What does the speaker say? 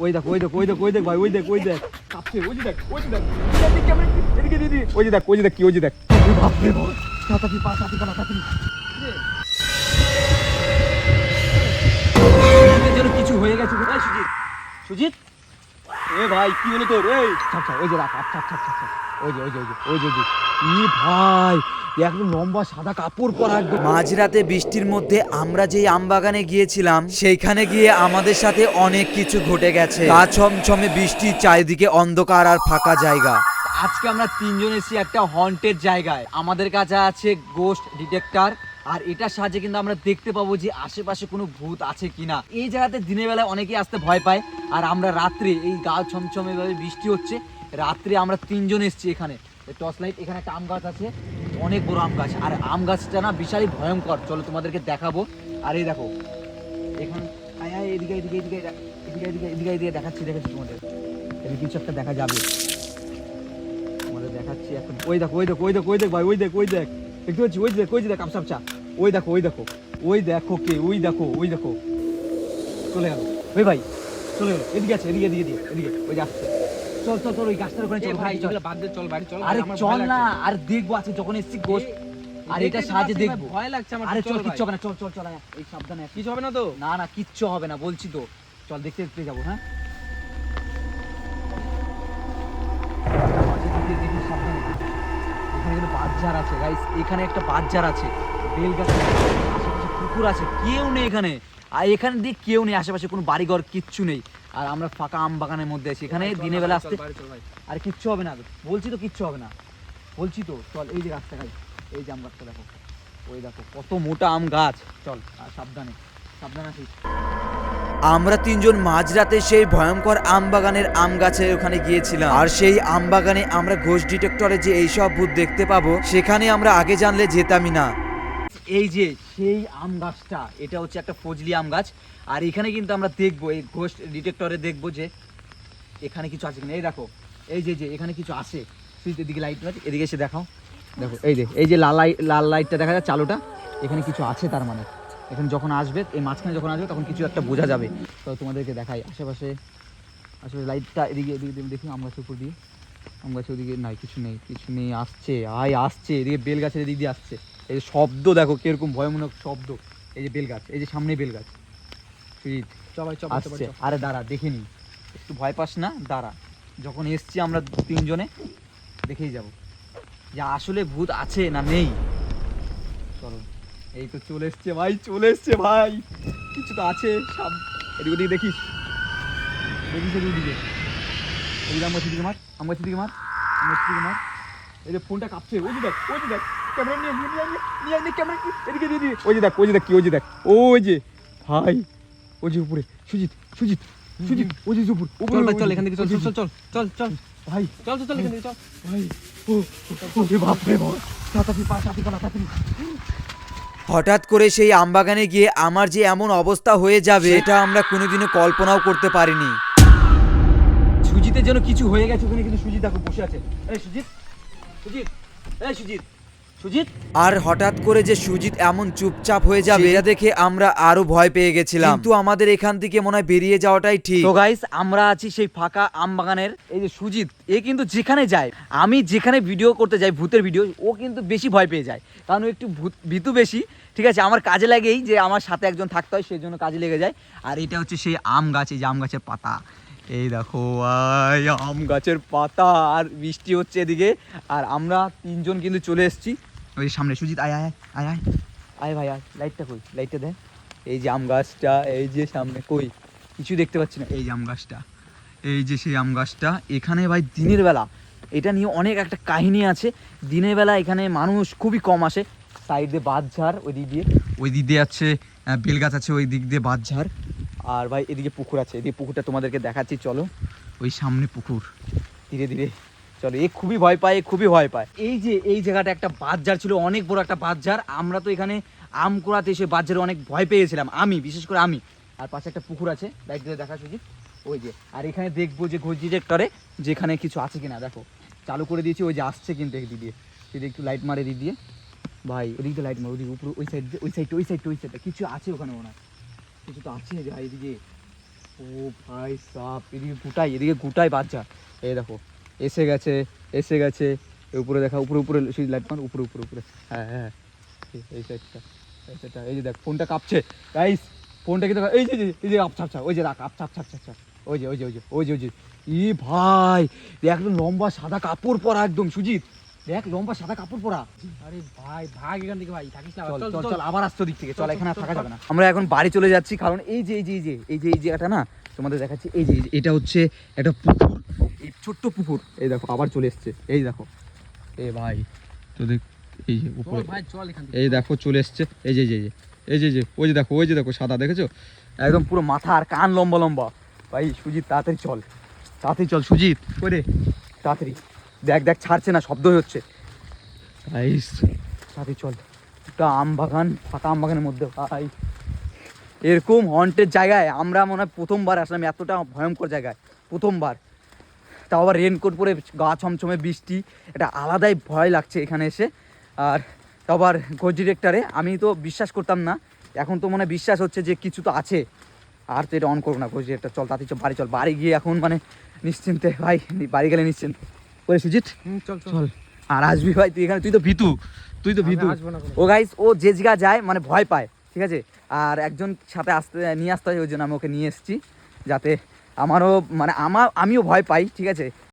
ওই দেখ ওই দেখ ওই দেখ ওই দেখ ভাই ওই দেখ কাঁপছে ওই যে দেখ এদিকে দিদি ওই যে দেখ কি ওই যে দেখ বাপরে বাপ তাড়াতাড়ি পা তাড়াতাড়ি যেন কিছু হয়ে গেছে কোথায় সুজিত এ ভাই কি হলো তোর এই আচ্ছা ওই যে রাখ আচ্ছা ওই যে ই ভাই একদম লম্বা সাদা কাপড় পরা একদম। মাঝরাতে বৃষ্টির মধ্যে আমরা যেই আমবাগানে গিয়েছিলাম সেইখানে গিয়ে আমাদের সাথে অনেক কিছু ঘটে গেছে। গা ছমছমে বৃষ্টি, চারিদিকে অন্ধকার আর ফাঁকা জায়গা। আজকে আমরা তিনজন এসেছি একটা হন্টেড জায়গায়। আমাদের কাছে আছে গোস্ট ডিটেক্টর, আর এটার সাহায্যে কিন্তু আমরা দেখতে পাবো যে আশেপাশে কোনো ভূত আছে কিনা। এই জায়গাতে দিনের বেলায় অনেকেই আসতে ভয় পায়, আর আমরা রাত্রে এই গা ছমছমে ভাবে বৃষ্টি হচ্ছে, রাত্রে আমরা তিনজন এসেছি এখানে। টর্চ লাইট, এখানে একটা আম গাছ আছে, অনেক বড় আম গাছ, আর আম গাছটা না বিশালই ভয়ঙ্কর। চলো তোমাদেরকে দেখাবো। আর এই দেখো এখানে এদিকে দেখাচ্ছি তোমাদের, এদিকে কিছু একটা দেখা যাবে, তোমাদের দেখাচ্ছি এখন। ওই দেখো ভাই ওই দেখ দেখতে পাচ্ছি, ওই দেখ আপসা ওই দেখো কে ওই দেখো চলে গেল। ওই ভাই চলে গেল, এদিকে আছে, এদিকে ওই যাচ্ছে। চল ওই গাছটার ওখানে চল ভাই, চল বাড়ি চল। আরে চল না, আর দেখবো আছে যখন এসছি গোস্ট, আর এটা সাহায্যে দেখবো। ভয় লাগছে আমার। আরে চল, কিচ্ছু হবে না, চল এই সাবধানে। কিছু হবে না তো? না কিচ্ছু হবে না বলছি তো, চল দেখতে যাবো। হ্যাঁ সাবধানে। এখানে কিন্তু বাজার আছে গাইস, এখানে একটা বাজার আছে, বেল গাছ, আশেপাশে পুকুর আছে, কেউ নেই এখানে। আর এখানে দিয়ে কেউ নেই, আশেপাশে কোনো বাড়িঘর কিচ্ছু নেই, আর আমরা ফাঁকা আম বাগানের মধ্যে আছি। এখানে দিনের বেলা আসতে আর কিচ্ছু হবে না, বলছি তো কিচ্ছু হবে না, বলছি তো। চল এই যে গাছটা গাছ, এই যে আম গাছটা দেখো, ওই দেখো কত মোটা আম গাছ। চল আর সাবধানে আসিস। আমরা তিনজন মাঝরাতে সেই ভয়ঙ্কর আমবাগানের আম গাছের ওখানে গিয়েছিলাম, আর সেই আমবাগানে আমরা ঘোষ ডিটেক্টরে যে এইসব ভূত দেখতে পাবো সেখানে আমরা আগে জানলে যেতামই না। এই যে সেই আম গাছটা, এটা হচ্ছে একটা ফজলি আম গাছ, আর এখানে কিন্তু আমরা দেখবো, এই ঘোষ ডিটেক্টরে দেখবো যে এখানে কিছু আছে কিনা। এই দেখো এই যে এখানে কিছু আছে, এদিকে লাইট আছে, এদিকে এসে দেখাও। দেখো এই যে লাল লাইটটা দেখা যাচ্ছে, আলোটা, এখানে কিছু আছে। তার মানে এখানে যখন আসবে, এই মাঝখানে যখন আসবে তখন কিছু একটা বোঝা যাবে। তো তোমাদেরকে দেখাই আশেপাশে লাইটটা, এদিকে দেখি আম গাছের উপর দিয়ে, আম গাছের ওদিকে নাই, কিছু নেই, আসছে এদিকে বেল গাছের এদিক দিয়ে আসছে। এই যে শব্দ দেখো কিরকম ভয়ানক শব্দ, এই যে বেল গাছ, এই যে সামনে বেল গাছ। আসছে, আরে দাঁড়া দেখিনি, একটু ভয় পাস না, দাঁড়া। যখন এসছি আমরা তিনজনে দেখেই যাব যে আসলে ভূত আছে না নেই। চলো, এই তো চলে এসছে ভাই, কিছু তো আছে। সব এদিকে ওদিকে দেখিস এদিকে আম গাছের দিকে মার। এই যে ফোনটা কাঁপছে, ওই যে দেখ ক্যামেরা নিয়ে ক্যামেরা এদিকে দিদি, ওই যে দেখ কি ওই যে দেখ, ওই যে ভাই ওই যে উপরে সুজিত ওই যে উপরে চল এখান থেকে, চল ভাই, চল এখান থেকে চল ভাই। ও বাপ রে বাপ, তাড়াতাড়ি। হঠাৎ করে সেই আমবাগানে গিয়ে আমার যে এমন অবস্থা হয়ে যাবে এটা আমরা কোনোদিনও কল্পনাও করতে পারিনি। সুজিতের জন্য কিছু হয়ে গেছে ওখানে, কিন্তু সুজিত দেখো বসে আছে। সুজিত আর হঠাৎ করে যে সুজিত এমন চুপচাপ হয়ে যাবে এটা দেখে আমরা আরো ভয় পেয়ে গেছিলাম, কিন্তু আমাদের এখান থেকে মনে হয় বেরিয়ে যাওয়াটাই ঠিক। তো গাইস, আমরা আছি সেই ফাঁকা আম বাগানের। এই যে সুজিত, এ কিন্তু যেখানে যায়, আমি যেখানে ভিডিও করতে যাই ভূতের ভিডিও, ও কিন্তু বেশি ভয় পেয়ে যায়, কারণ ও একটু ভীতু বেশি। ঠিক আছে, আমার কাজে লাগেই যে আমার সাথে একজন থাকতে হয়, সেই জন্য কাজে লেগে যায়। আর এটা হচ্ছে সেই আম গাছ, এই যে আম গাছের পাতা, এই দেখো আম গাছের পাতা, আর বৃষ্টি হচ্ছে এদিকে, আর আমরা তিনজন কিন্তু চলে এসেছি ওই সামনে। সুজিত আয় ভাই, লাইটটা কই, লাইটটা দেখ। এই যে আম গাছটা, এই যে সামনে, কই কিছু দেখতে পাচ্ছি না। এই যে আম গাছটা, এই যে সেই আম গাছটা। এখানে ভাই দিনের বেলা এটা নিয়ে অনেক একটা কাহিনী আছে। দিনের বেলা এখানে মানুষ খুবই কম আসে। সাইড দিয়ে বাঁশঝাড়, ওই দিক দিয়ে আছে বেল গাছ আছে, ওই দিক দিয়ে বাঁশঝাড়, আর ভাই এদিকে পুকুর আছে। এদিকে পুকুরটা তোমাদেরকে দেখাচ্ছি, চলো। ওই সামনে পুকুর, ধীরে চলো। এ খুবই ভয় পায়। এই যে এই জায়গাটা একটা বাঁশঝাড় ছিল, অনেক বড় একটা বাঁশঝাড়। আমরা তো এখানে আম কুড়াতে এসে বাঁশঝাড়ে অনেক ভয় পেয়েছিলাম, বিশেষ করে আমি। আর পাশে একটা পুকুর আছে, লাইট দিয়ে দেখা সুজিত, ওই যে। আর এখানে দেখবো যে ঘোষ ডিটেক্টরে যেখানে কিছু আছে কিনা। দেখো চালু করে দিয়েছি, ওই যে আসছে কিন্তু এদিক দিয়ে, একটু লাইট মারে দিক দিয়ে ভাই, ওদিক দিয়ে লাইট মার, ওদিকে উপরে, ওই সাইডটা কিছু আছে ওখানে, মনে হয় কিছু তো আছে ভাই। এদিকে ও ভাই সাপ, এদিকে গুটাই বাচ্চা। এই দেখো এসে গেছে, উপরে দেখা, উপরে সেই লাইট মার, উপরে। হ্যাঁ হ্যাঁ, এই সাইডটা, এই যে দেখ ফোনটা কাঁপছে গাইস, ফোনটা কিন্তু এই যে আচ্ছা ওই যে রাখ, আচ্ছা ওই যে ই ভাই দেখ, একদম লম্বা সাদা কাপড় পরা, একদম সুজিত দেখ লম্বা সাদা কাপড় পরা। আরে ভাই ভাগ এখান থেকে ভাই, থাকিস না, চল আবার আসতো দিক থেকে, চল এখানে আর থাকা যাবে না। আমরা এখন বাড়ি চলে যাচ্ছি, কারণ এই জায়গাটা না তোমাদের দেখাচ্ছি, এই যে এটা হচ্ছে একটা পুকুর, এই ছোট্ট পুকুর। এই দেখো আবার চলে এসছে, এই দেখো এ ভাই তো দেখ, এই যে উপরে ভাই চল এখান থেকে। এই দেখো চলে এসছে, এই যে ওই যে দেখো সাদা, দেখেছো একদম পুরো মাথা আর কান লম্বা। ভাই সুজিত তাড়াতাড়ি চল সুজিত, ওই রে তাড়াতাড়ি, দেখ ছাড়ছে না, শব্দ হচ্ছে। গাইস তাড়াতাড়ি চল, একটা ফাঁকা আম বাগানের মধ্যে ভাই এরকম হন্টেড জায়গায় আমরা মনে হয় প্রথমবার আসলাম, এতটা ভয়ঙ্কর জায়গায় প্রথমবার, তাও আবার রেনকোট পরে, গা ছমছমে বৃষ্টি, এটা আলাদাই ভয় লাগছে এখানে এসে। আর তাও আবার ঘোষ ডিরেক্টরে আমি তো বিশ্বাস করতাম না, এখন তো মনে হয় বিশ্বাস হচ্ছে যে কিছু তো আছে। আর তো এটা অন করবো না ঘোষ ডিরেক্টর, চল তাড়াতাড়ি চল বাড়ি গিয়ে এখন মানে নিশ্চিন্তে ভাই, বাড়ি গেলে নিশ্চিন্তে। ওই সুজিত চল। আর আসবি ভাই, তুই তো ভীতু। আসবো না কোনো। ও গাইস, ও যে জায়গা যায় মানে ভয় পায়, ঠিক আছে, আর একজন সাথে নিয়ে আসতে হয়, ওই জন্য আমি ওকে নিয়ে এসেছি, যাতে আমারও মানে আমিও ভয় পাই, ঠিক আছে।